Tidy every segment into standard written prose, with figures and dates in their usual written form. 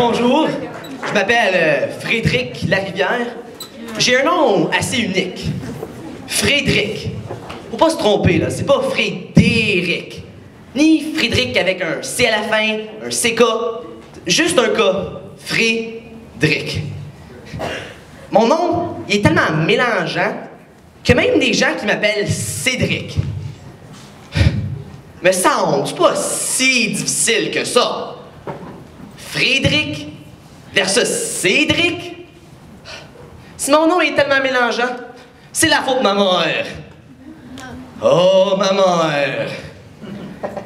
Bonjour, je m'appelle Frédéric Larivière. J'ai un nom assez unique. Frédéric. Faut pas se tromper, là, c'est pas Frédéric. Ni Frédéric avec un C à la fin, un CK. Juste un K. Frédéric. Mon nom, il est tellement mélangeant que même des gens qui m'appellent Cédric me semble pas si difficile que ça. Frédéric versus Cédric. Si mon nom est tellement mélangeant, c'est la faute de ma mère. Oh, ma mère.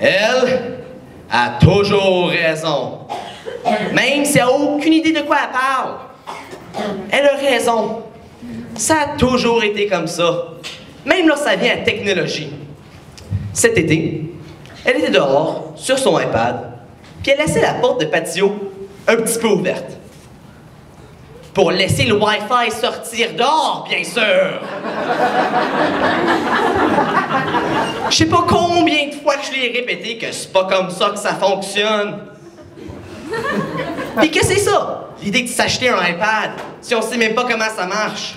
Elle a toujours raison. Même si elle n'a aucune idée de quoi elle parle. Elle a raison. Ça a toujours été comme ça. Même lorsque ça vient à la technologie. Cet été, elle était dehors, sur son iPad, puis elle laissait la porte de patio un petit peu ouverte. Pour laisser le Wi-Fi sortir dehors, bien sûr! Je sais pas combien de fois que je lui ai répété que c'est pas comme ça que ça fonctionne. Puis que c'est ça, l'idée de s'acheter un iPad, si on sait même pas comment ça marche.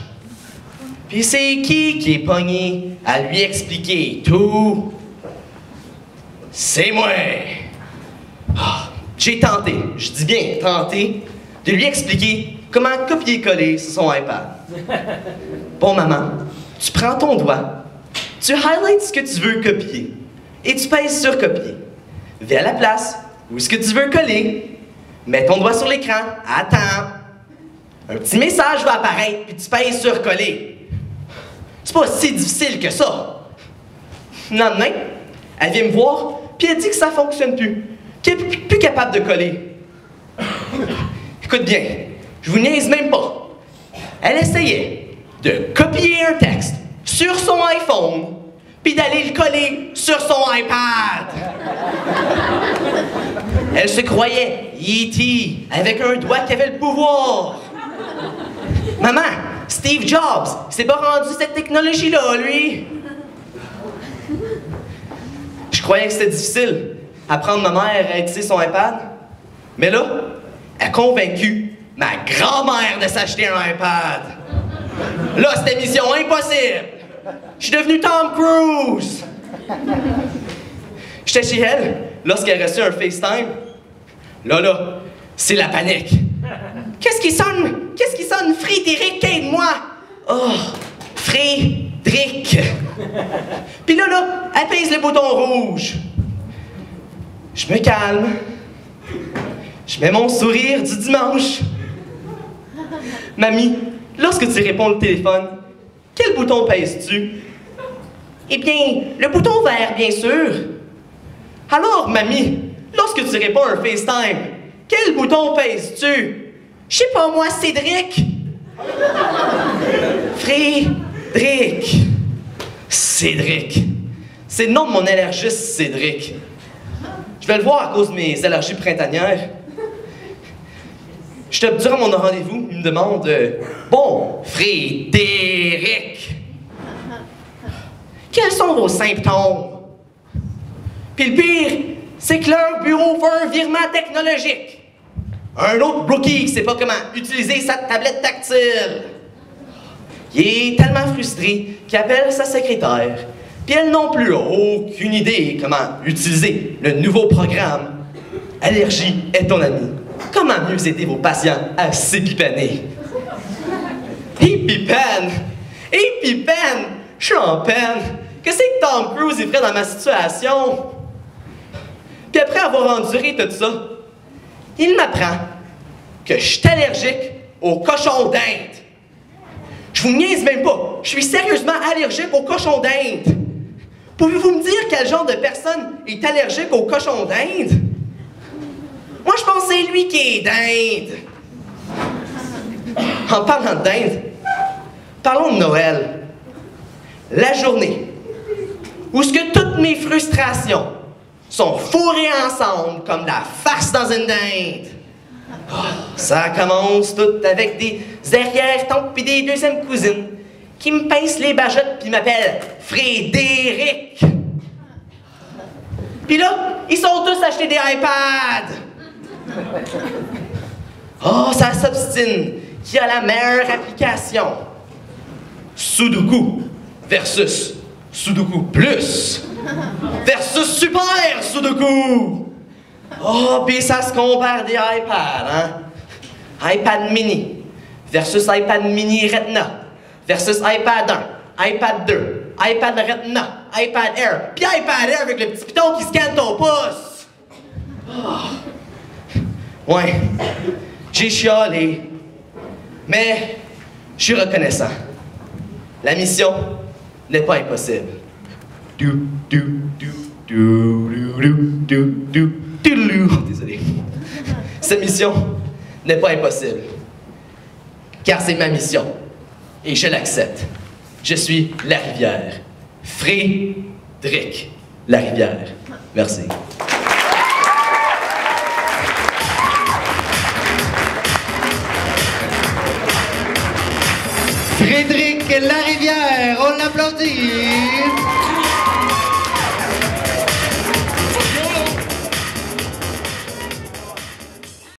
Puis c'est qui est pogné à lui expliquer tout? C'est moi! Oh, j'ai tenté, je dis bien tenté, de lui expliquer comment copier-coller sur son iPad. Bon, maman, tu prends ton doigt, tu highlights ce que tu veux copier et tu pèses sur copier. Vais à la place où ce que tu veux coller, mets ton doigt sur l'écran, attends. Un petit message va apparaître puis tu pèses sur coller. C'est pas si difficile que ça. Le lendemain, elle vient me voir puis elle dit que ça fonctionne plus, qu'elle est plus capable de coller. Écoute bien, je vous niaise même pas. Elle essayait de copier un texte sur son iPhone, puis d'aller le coller sur son iPad. Elle se croyait E.T. avec un doigt qui avait le pouvoir. Maman, Steve Jobs, s'est pas rendu cette technologie-là, lui. Je croyais que c'était difficile apprendre ma mère à utiliser son iPad. Mais là, elle a convaincu ma grand-mère de s'acheter un iPad. Là, c'était mission impossible. Je suis devenu Tom Cruise. J'étais chez elle lorsqu'elle a reçu un FaceTime. Là, c'est la panique. Qu'est-ce qui sonne? Qu'est-ce qui sonne? Frédéric, aide-moi! Oh, Frédéric. Puis là, elle pèse le bouton rouge. Je me calme. Je mets mon sourire du dimanche. Mamie, lorsque tu réponds au téléphone, quel bouton pèses-tu? Eh bien, le bouton vert, bien sûr. Alors, mamie, lorsque tu réponds à un FaceTime, quel bouton pèses-tu? Je sais pas, moi, Cédric. Frédéric. Cédric. C'est le nom de mon allergiste, Cédric. Je vais le voir à cause de mes allergies printanières. Durant mon rendez-vous, il me demande bon, Frédéric, quels sont vos symptômes? Puis le pire, c'est que leur bureau fait un virement technologique. Un autre rookie qui sait pas comment utiliser sa tablette tactile. Il est tellement frustré qu'il appelle sa secrétaire. Puis elle non plus a aucune idée comment utiliser le nouveau programme Allergie est ton ami. Comment mieux aider vos patients à s'épipaner? Épipène! Épipène! Je suis en peine! Qu'est-ce que Tom Cruise est ferait dans ma situation? Puis après avoir enduré tout ça, il m'apprend que je suis allergique aux cochons d'Inde. Je vous niaise même pas. Je suis sérieusement allergique aux cochons d'Inde. Pouvez-vous me dire quel genre de personne est allergique aux cochons d'Inde? Moi, je pense que c'est lui qui est d'Inde. En parlant d'Inde, parlons de Noël. La journée où ce que toutes mes frustrations sont fourrées ensemble comme de la farce dans une dinde. Oh, ça commence tout avec des arrière-tantes pis des deuxièmes cousines qui me pincent les bajottes pis m'appellent Frédéric. Pis là, ils sont tous achetés des iPads. Oh, ça s'obstine. Qui a la meilleure application? Sudoku versus Sudoku Plus versus Super Sudoku. Oh, puis ça se compare des iPads, hein? iPad mini versus iPad mini Retina versus iPad 1, iPad 2, iPad Retina, iPad Air, puis iPad Air avec le petit piton qui scanne ton pouce. Oh. Ouais, j'ai chialé, mais je suis reconnaissant. La mission n'est pas impossible. Désolé. Cette mission n'est pas impossible. Car c'est ma mission. Et je l'accepte. Je suis Larivière. Frédéric Larivière. Merci. Frédéric Larivière.